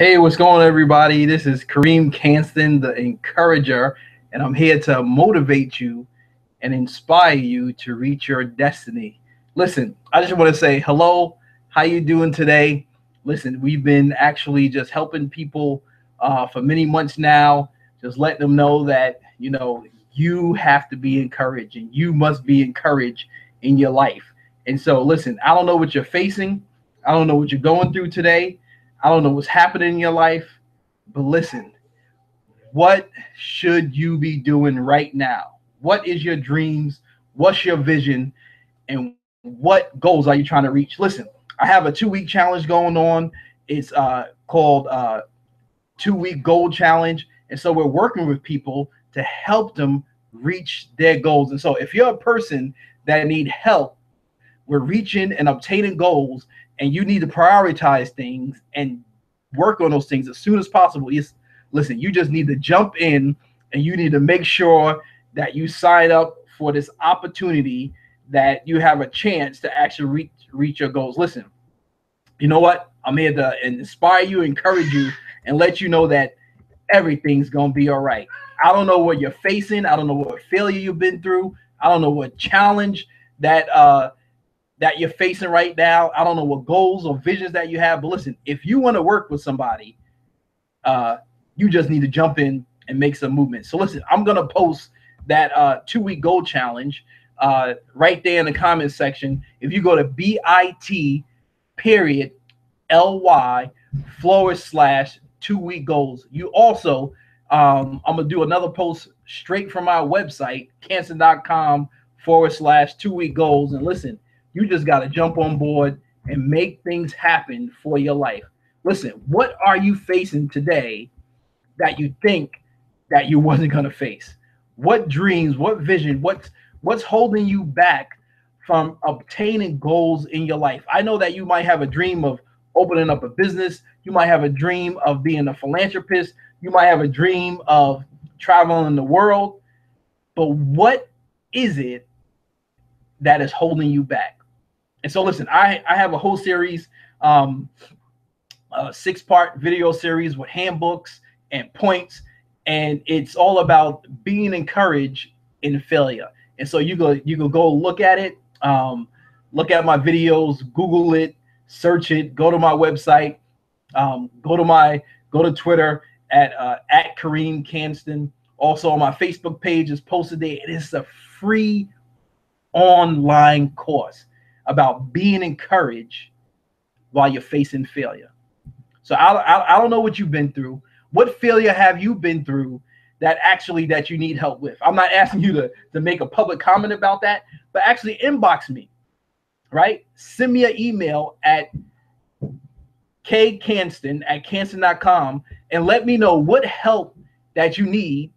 Hey, what's going on, everybody? This is Kareem Canston, the encourager, and I'm here to motivate you and inspire you to reach your destiny. Listen, I just want to say hello. How you doing today? Listen, we've been actually just helping people for many months now, just letting them know that you have to be encouraged and you must be encouraged in your life. And so, listen, I don't know what you're facing. I don't know what you're going through today. I don't know what's happening in your life, but listen, what should you be doing right now? What is your dreams? What's your vision? And what goals are you trying to reach? Listen, I have a 2-week challenge going on. It's called 2-week goal challenge. And so we're working with people to help them reach their goals. And so if you're a person that need help, we're reaching and obtaining goals, and you need to prioritize things and work on those things as soon as possible. Listen, you just need to jump in and you need to make sure that you sign up for this opportunity, that you have a chance to actually reach your goals. Listen, you know what? I'm here to inspire you, encourage you, and let you know that everything's going to be all right. I don't know what you're facing. I don't know what failure you've been through. I don't know what challenge that you're facing right now. I don't know what goals or visions that you have, but listen, if you want to work with somebody, you just need to jump in and make some movement. So listen, I'm going to post that 2-week goal challenge right there in the comment section. If you go to bit.ly/2-week goals, you also, I'm going to do another post straight from our website, cancer.com/2-week goals. And listen, you just got to jump on board and make things happen for your life. Listen, what are you facing today that you think that you wasn't going to face? What dreams, what vision, what's holding you back from obtaining goals in your life? I know that you might have a dream of opening up a business. You might have a dream of being a philanthropist. You might have a dream of traveling the world. But what is it that is holding you back? And so listen, I have a whole series, 6-part video series with handbooks and points, and it's all about being encouraged in failure. And so you go look at it, look at my videos, Google it, search it, go to my website, go to Twitter at Kareem Canston. Also on my Facebook page is posted there. It is a free online course about being encouraged while you're facing failure. So I don't know what you've been through. What failure have you been through that you need help with? I'm not asking you to make a public comment about that, but actually inbox me, right? Send me an email at kcanston@canston.com and let me know what help that you need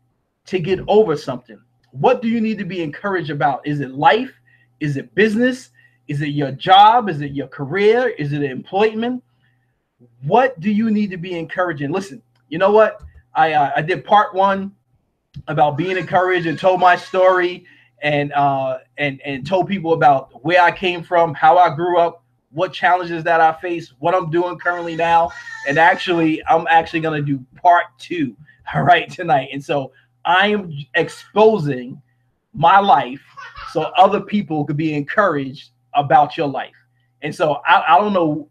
to get over something. What do you need to be encouraged about? Is it life? Is it business? Is it your job? Is it your career? Is it employment? What do you need to be encouraging? Listen, you know what? I did part 1 about being encouraged and told my story and told people about where I came from, how I grew up, what challenges that I face, what I'm doing currently now. And I'm actually going to do part 2, all right, tonight. And so I am exposing my life so other people could be encouraged about your life. And so I don't know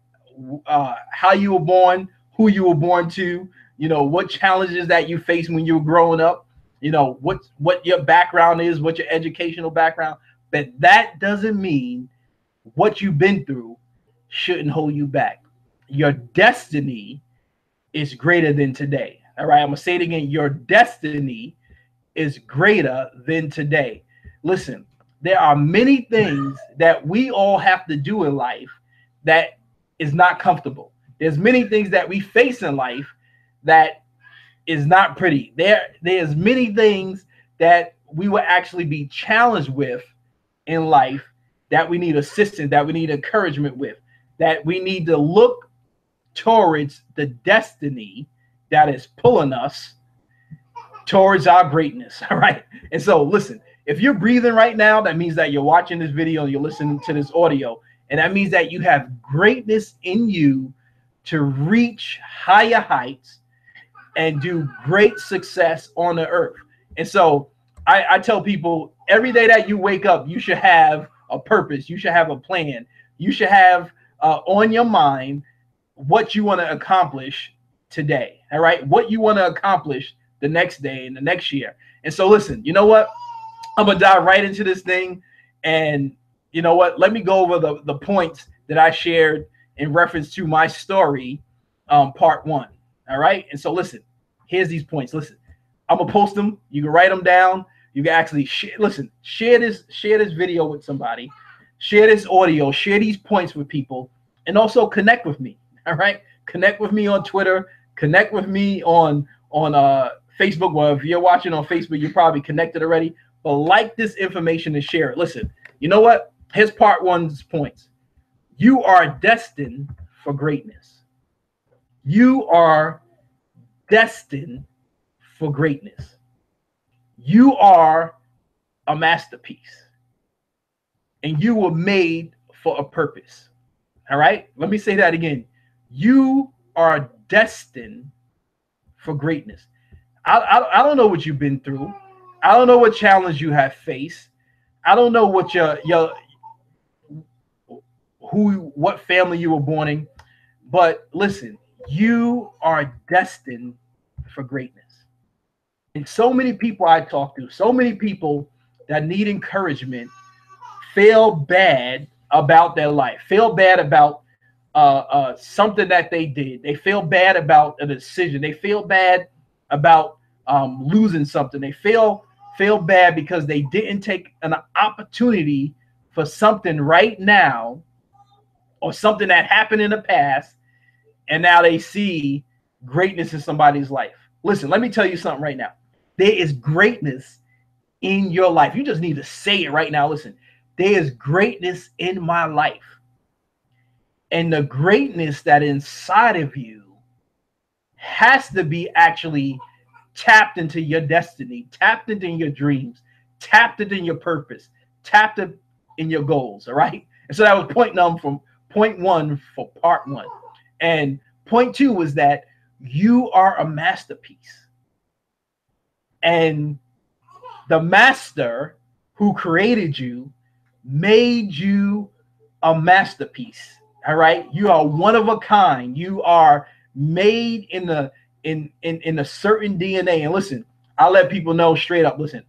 how you were born, who you were born to, what challenges that you faced when you were growing up, what your background is, what your educational background, but that doesn't mean what you've been through shouldn't hold you back. Your destiny is greater than today. All right, I'm gonna say it again. Your destiny is greater than today. Listen, there are many things that we all have to do in life that is not comfortable. There's many things that we face in life that is not pretty. There's many things that we will actually be challenged with in life that we need assistance, that we need encouragement with, that we need to look towards the destiny that is pulling us towards our greatness. All right. And so listen, if you're breathing right now, that means that you're watching this video and you're listening to this audio. And that means that you have greatness in you to reach higher heights and do great success on the earth. And so I tell people every day that you wake up, you should have a purpose. You should have a plan. You should have on your mind what you want to accomplish today. All right. What you want to accomplish the next day and the next year. And so listen, you know what? I'm going to dive right into this thing. And you know what? Let me go over the points that I shared in reference to my story, part 1. All right. And so listen, here's these points. Listen, I'm gonna post them. You can write them down. You can actually share this video with somebody, share this audio, share these points with people, and also connect with me. All right. Connect with me on Twitter, connect with me on Facebook. Well, if you're watching on Facebook, you're probably connected already. But like this information and share it. Listen, you know what? Here's part 1's points. You are destined for greatness. You are destined for greatness. You are a masterpiece. And you were made for a purpose. All right? Let me say that again. You are destined for greatness. I don't know what you've been through. I don't know what challenge you have faced. I don't know what what family you were born in, but listen, you are destined for greatness. And so many people I talk to, so many people that need encouragement, feel bad about their life, feel bad about something that they did. They feel bad about a decision. They feel bad about losing something. They feel bad because they didn't take an opportunity for something right now or something that happened in the past, and now they see greatness in somebody's life. Listen, let me tell you something right now. There is greatness in your life. You just need to say it right now. Listen, there is greatness in my life. And the greatness that inside of you has to be actually tapped into your destiny, tapped into your dreams, tapped into your purpose, tapped in your goals. All right. And so that was point 1 for part 1. And point 2 was that you are a masterpiece. And the master who created you made you a masterpiece. All right. You are one of a kind. You are made in a certain DNA. And listen, I'll let people know straight up. Listen,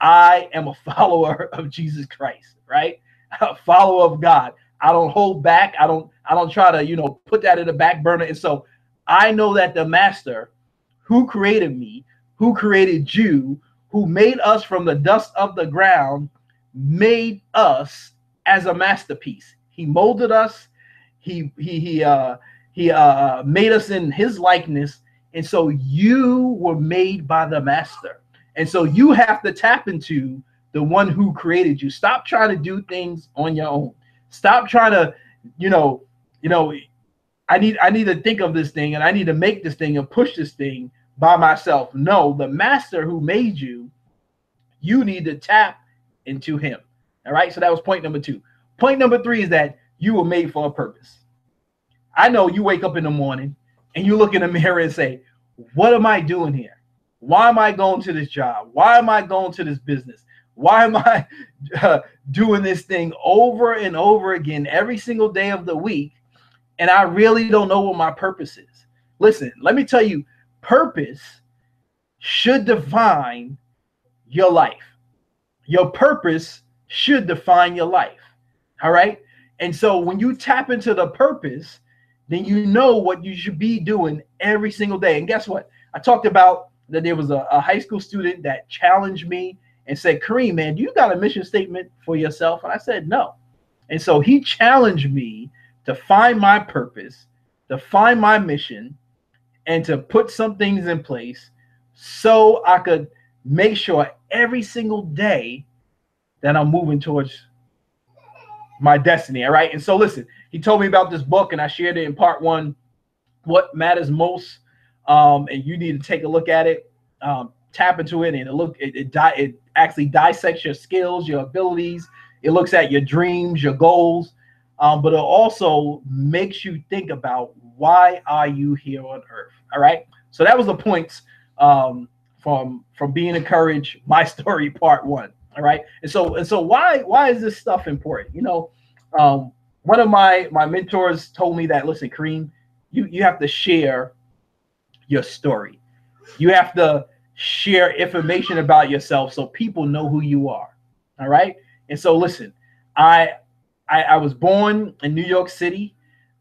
I am a follower of Jesus Christ, right? A follower of God. I don't hold back. I don't try to, put that in the back burner. And so I know that the master who created me, who created you, who made us from the dust of the ground, made us as a masterpiece. He molded us. He made us in his likeness. And so you were made by the master. And so you have to tap into the one who created you. Stop trying to do things on your own. Stop trying to, I need to think of this thing and I need to make this thing and push this thing by myself. No, the master who made you, you need to tap into him. All right. So that was point number 2. Point number 3 is that you were made for a purpose. I know you wake up in the morning and you look in the mirror and say, what am I doing here? Why am I going to this job? Why am I going to this business? Why am I doing this thing over and over again every single day of the week? And I really don't know what my purpose is. Listen, let me tell you, purpose should define your life. Your purpose should define your life. All right. And so when you tap into the purpose, then you know what you should be doing every single day. And guess what? I talked about that there was a high school student that challenged me and said, Kareem, man, you got a mission statement for yourself? And I said, no. And so he challenged me to find my purpose, to find my mission, and to put some things in place so I could make sure every single day that I'm moving towards my destiny. All right. And so listen, he told me about this book and I shared it in part 1, What Matters Most. And you need to take a look at it, tap into it, and it actually dissects your skills, your abilities. It looks at your dreams, your goals. but it also makes you think about why are you here on earth. All right. So that was the points from being encouraged. My story, part one. All right. And so why is this stuff important? One of my mentors told me that, listen, Kareem, you have to share your story. You have to share information about yourself so people know who you are. All right. And so listen, I I was born in New York City.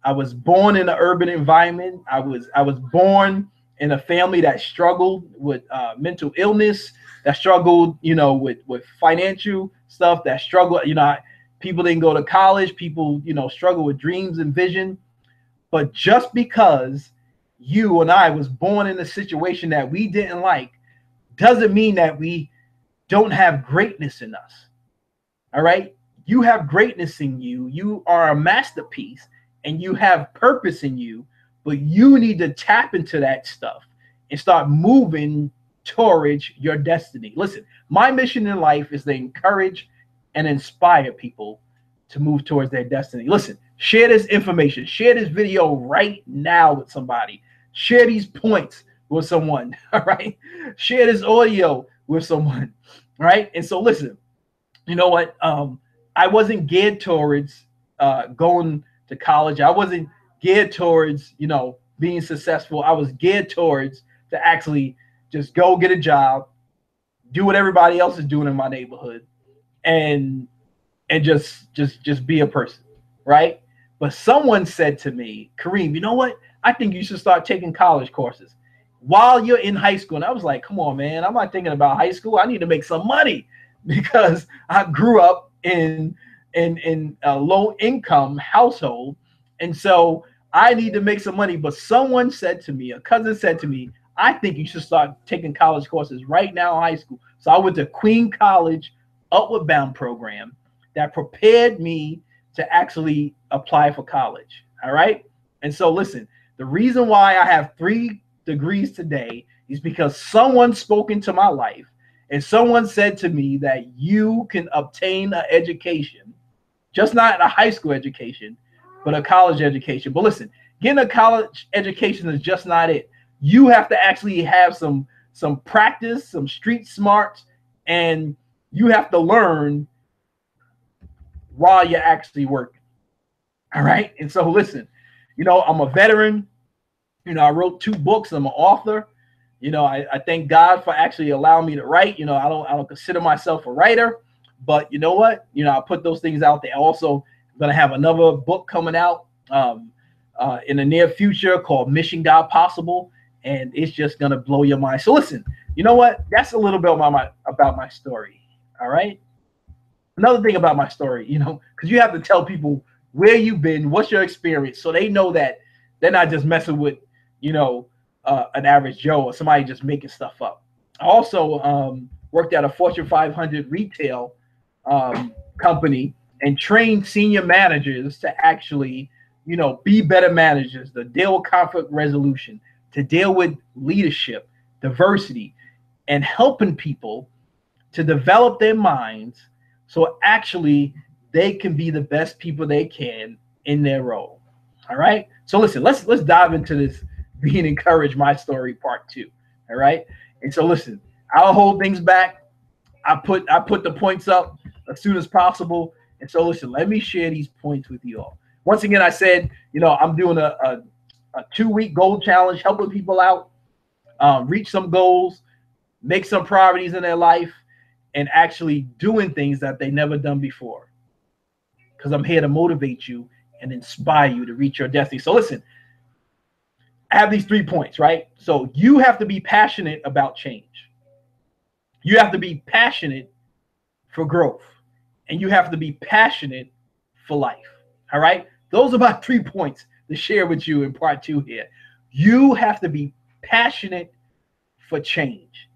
I was born in an urban environment. I was born in a family that struggled with mental illness, that struggled, with financial stuff, that struggled, people didn't go to college. People, struggle with dreams and vision. But just because you and I was born in a situation that we didn't like doesn't mean that we don't have greatness in us. All right. You have greatness in you. You are a masterpiece and you have purpose in you, but you need to tap into that stuff and start moving towards your destiny. Listen, my mission in life is to encourage and inspire people to move towards their destiny. Listen, share this information, share this video right now with somebody, share these points with someone. All right. Share this audio with someone. Right. And so listen, you know what? I wasn't geared towards going to college. I wasn't geared towards, being successful. I was geared towards to actually just go get a job, do what everybody else is doing in my neighborhood, and just be a person, right? But someone said to me, Kareem, you know what? I think you should start taking college courses while you're in high school. And I was like, come on, man. I'm not thinking about high school. I need to make some money because I grew up in a low income household. And so I need to make some money. But someone said to me, a cousin said to me, I think you should start taking college courses right now in high school. So I went to Queen College Upward Bound program that prepared me to actually apply for college. All right. And so listen, the reason why I have 3 degrees today is because someone spoke into my life and someone said to me that you can obtain an education, just not a high school education, but a college education. But listen, getting a college education is just not it. You have to actually have some practice, some street smarts, and you have to learn while you're actually working. All right. And so listen, I'm a veteran. I wrote 2 books. I'm an author. I thank God for actually allowing me to write. I don't consider myself a writer, but you know what? I put those things out there. Also, I'm going to have another book coming out in the near future called Mission God Possible. And it's just going to blow your mind. So listen, you know what? That's a little bit about my story. All right. Another thing about my story, because you have to tell people where you've been, what's your experience, so they know that they're not just messing with, an average Joe or somebody just making stuff up. I also worked at a Fortune 500 retail company and trained senior managers to actually, be better managers, to deal with conflict resolution, to deal with leadership, diversity, and helping people to develop their minds so actually they can be the best people they can in their role. All right. So listen, let's dive into this being encouraged, my story, part 2. All right. And so listen, I'll hold things back. I put the points up as soon as possible. And so listen, let me share these points with you all. Once again, I said, I'm doing a 2-week goal challenge, helping people out, reach some goals, make some priorities in their life, and actually doing things that they never done before. Because I'm here to motivate you and inspire you to reach your destiny. So listen, I have these 3 points, right? So you have to be passionate about change. You have to be passionate for growth. And you have to be passionate for life. All right? Those are my 3 points to share with you in part 2 here. You have to be passionate for change.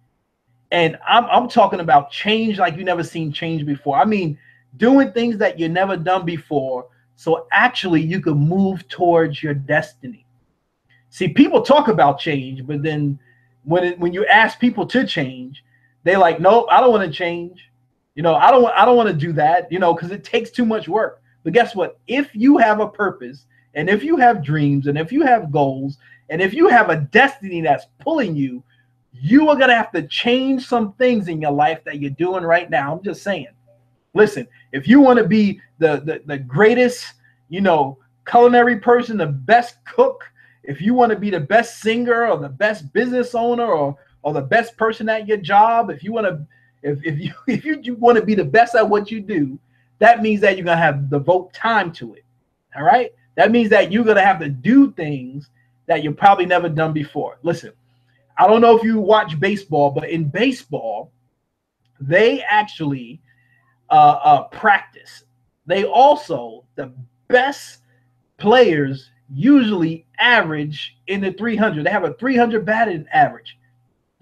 And I'm talking about change like you never seen change before. I mean, doing things that you never done before, so actually you can move towards your destiny. See, people talk about change, but then when you ask people to change, they're like, nope, I don't want to change. I don't want to do that, because it takes too much work. But guess what? If you have a purpose, and if you have dreams, and if you have goals, and if you have a destiny that's pulling you, you are going to have to change some things in your life that you're doing right now. I'm just saying. Listen, if you want to be the greatest, culinary person, the best cook, if you want to be the best singer or the best business owner or the best person at your job, if you want to if you want to be the best at what you do, that means that you're going to have to devote time to it. All right? That means that you're going to have to do things that you've probably never done before. Listen, I don't know if you watch baseball, but in baseball, they actually practice. They also, the best players usually average in the 300. They have a 300 batting average.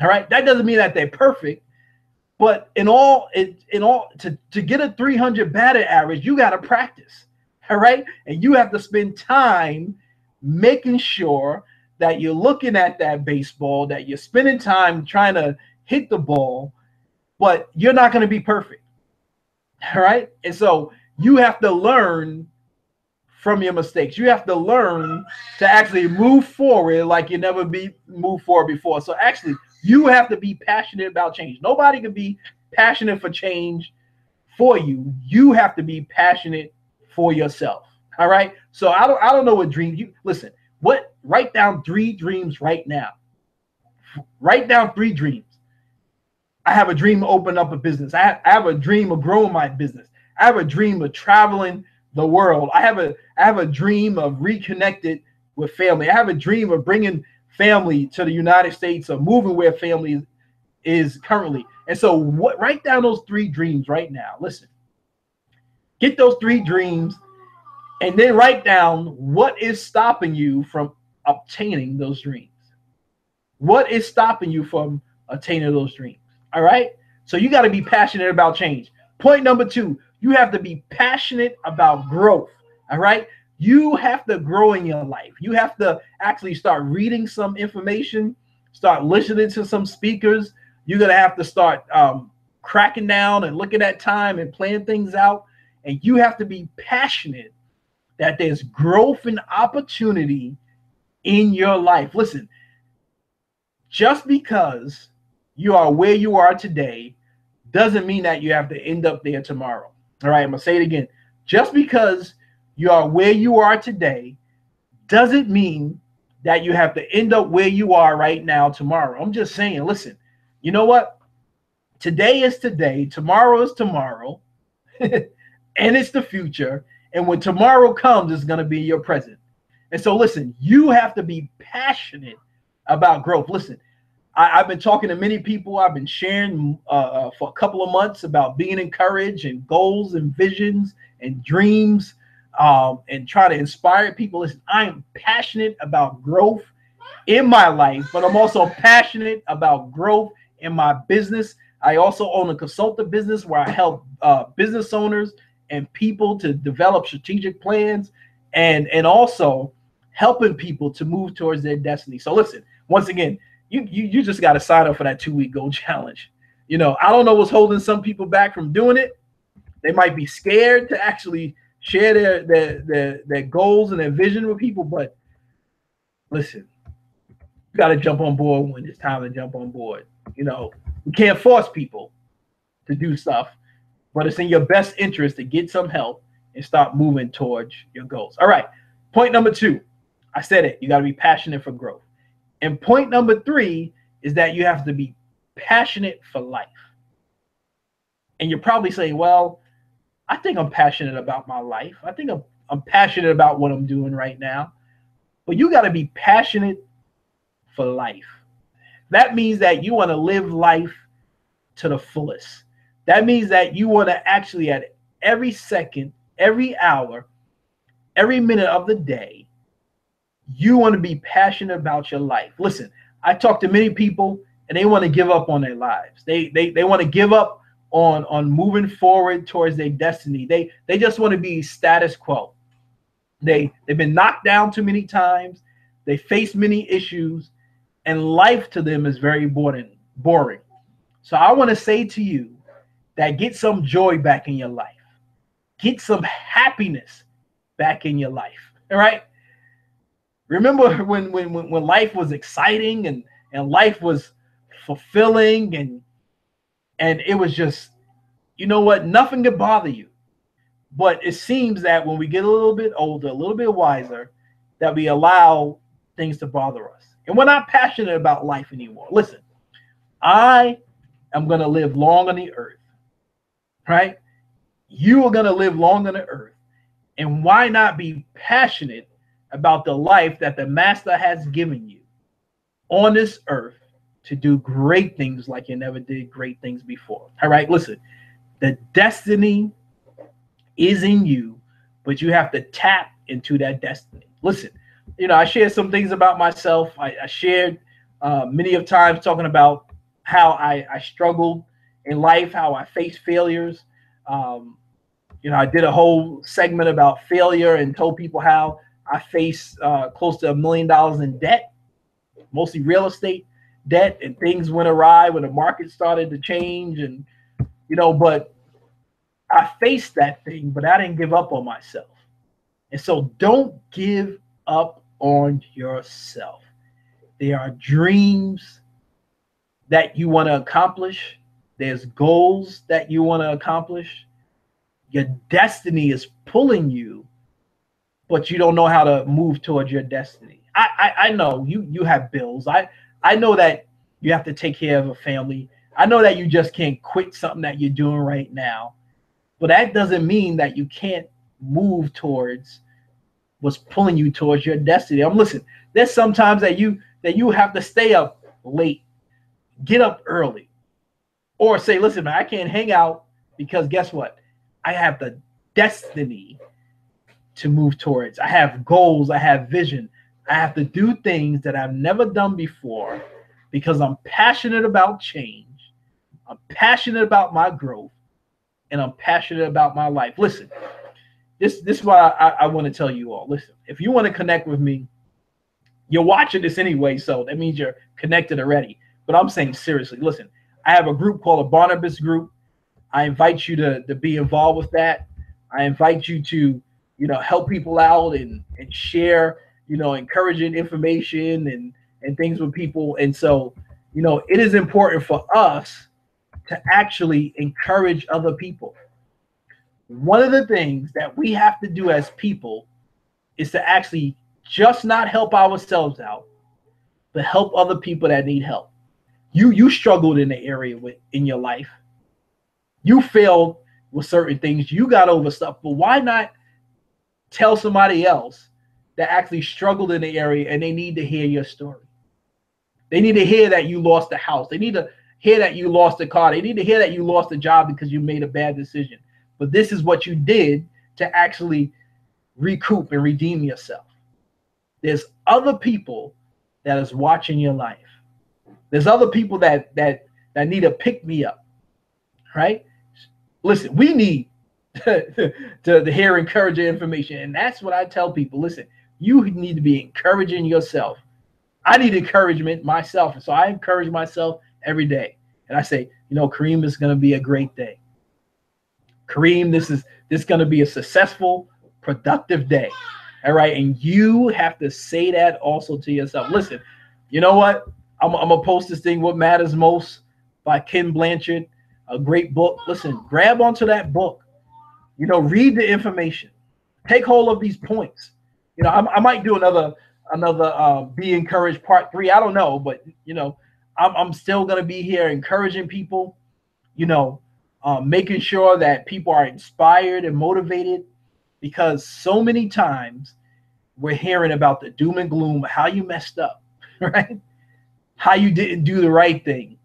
All right. That doesn't mean that they're perfect, but to get a 300 batting average, you got to practice. All right. And you have to spend time making sure that you're looking at that baseball, that you're spending time trying to hit the ball, but you're not going to be perfect. All right. And so you have to learn from your mistakes. You have to learn to actually move forward like you never moved forward before. So actually, you have to be passionate about change. Nobody can be passionate for change for you. You have to be passionate for yourself. All right. So I don't know what dreams you listen. Write down 3 dreams right now. Write down 3 dreams. I have a dream of opening up a business. I have a dream of growing my business. I have a dream of traveling the world. I have a dream of reconnected with family. I have a dream of bringing family to the United States or moving where family is currently. And so write down those 3 dreams right now. Listen, get those 3 dreams and then write down what is stopping you from obtaining those dreams. What is stopping you from attaining those dreams? All right. So you got to be passionate about change. Point number 2, you have to be passionate about growth. All right. You have to grow in your life. You have to actually start reading some information, start listening to some speakers. You're going to have to start cracking down and looking at time and planning things out. And you have to be passionate that there's growth and opportunity in your life. Listen, just because you are where you are today doesn't mean that you have to end up there tomorrow. All right, I'm going to say it again. Just because you are where you are today doesn't mean that you have to end up where you are right now tomorrow. I'm just saying, listen, you know what? Today is today, tomorrow is tomorrow, and it's the future. And when tomorrow comes, it's going to be your present. And so, listen, you have to be passionate about growth. Listen, I've been talking to many people. I've been sharing for a couple of months about being encouraged and goals and visions and dreams and try to inspire people. Listen, I am passionate about growth in my life, but I'm also passionate about growth in my business. I also own a consultant business where I help business owners and people to develop strategic plans and also helping people to move towards their destiny. So listen, once again, you just got to sign up for that 2-week goal challenge. I don't know what's holding some people back from doing it. They might be scared to actually share their goals and their vision with people. But listen, you got to jump on board when it's time to jump on board. We can't force people to do stuff, but it's in your best interest to get some help and start moving towards your goals. All right. Point number 2, I said it. You got to be passionate for growth. And point number 3 is that you have to be passionate for life. And you're probably saying, well, I think I'm passionate about my life. I think I'm passionate about what I'm doing right now. But you got to be passionate for life. That means that you want to live life to the fullest. That means that you want to actually, at every second, every hour, every minute of the day, you want to be passionate about your life. Listen, I talk to many people and they want to give up on their lives. They want to give up on moving forward towards their destiny. They just want to be status quo. They've been knocked down too many times. They face many issues, and life to them is very boring. So I want to say to you that get some joy back in your life. get some happiness back in your life. All right. Remember when life was exciting and life was fulfilling and it was just, you know what, nothing could bother you. But it seems that when we get a little bit older, a little bit wiser, that we allow things to bother us. And we're not passionate about life anymore. Listen, I am going to live long on the earth, right? You are going to live long on the earth. And why not be passionate about the life that the Master has given you on this earth to do great things like you never did great things before? All right, listen, the destiny is in you, but you have to tap into that destiny. Listen, I shared some things about myself. I shared many of times talking about how I struggled in life, how I faced failures. I did a whole segment about failure and told people how I faced close to $1 million in debt, mostly real estate debt, and things went awry when the market started to change. And, but I faced that thing, but I didn't give up on myself. And so don't give up on yourself. There are dreams that you want to accomplish. There's goals that you want to accomplish. Your destiny is pulling you, but you don't know how to move towards your destiny. I know you have bills. I know that you have to take care of a family. I know that you just can't quit something that you're doing right now. But that doesn't mean that you can't move towards what's pulling you towards your destiny. Listen, there's sometimes that you have to stay up late, get up early, or say, listen, man, I can't hang out because guess what? I have the destiny to move towards. I have goals. I have vision. I have to do things that I've never done before because I'm passionate about change. I'm passionate about my growth. And I'm passionate about my life. Listen, this is what I want to tell you all. Listen, if you want to connect with me, you're watching this anyway, so that means you're connected already. But I'm saying seriously, listen, I have a group called a Barnabas Group. I invite you to be involved with that. I invite you to, help people out and share, encouraging information and things with people. And so, it is important for us to actually encourage other people. One of the things that we have to do as people is to actually just not help ourselves out, but help other people that need help. You struggled in the area in your life. You failed with certain things. You got over stuff, but why not tell somebody else that actually struggled in the area and they need to hear your story? They need to hear that you lost the house. They need to hear that you lost the car. They need to hear that you lost the job because you made a bad decision. But this is what you did to actually recoup and redeem yourself. There's other people that is watching your life. There's other people that need to pick me up, right? Listen, we need to hear encouraging information. And that's what I tell people. Listen, you need to be encouraging yourself. I need encouragement myself. And so I encourage myself every day. And I say, Kareem, is going to be a great day. Kareem, this is going to be a successful, productive day. All right. And you have to say that also to yourself. Listen, you know what? I'm going to post this thing, What Matters Most by Ken Blanchard, a great book. Listen, grab onto that book. Read the information. Take hold of these points. I might do another Be Encouraged Part 3. I don't know, but I'm still gonna be here encouraging people. Making sure that people are inspired and motivated, because so many times we're hearing about the doom and gloom, how you messed up, right? How you didn't do the right thing.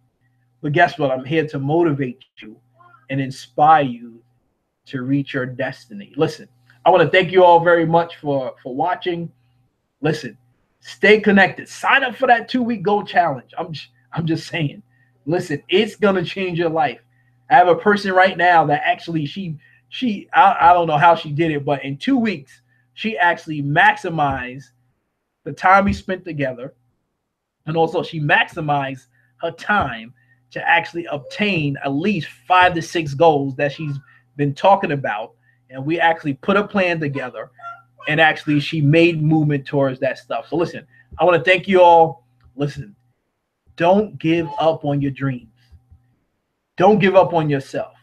But guess what? I'm here to motivate you and inspire you to reach your destiny. Listen, I want to thank you all very much for watching. Listen, stay connected. Sign up for that 2-week Go Challenge. I'm just saying. Listen, it's gonna change your life. I have a person right now that actually I don't know how she did it, but in 2 weeks she actually maximized the time we spent together, and also she maximized her time to actually obtain at least 5 to 6 goals that she's been talking about and we actually put a plan together, and actually she made movement towards that stuff. So listen, I want to thank you all. Listen, don't give up on your dreams. Don't give up on yourself.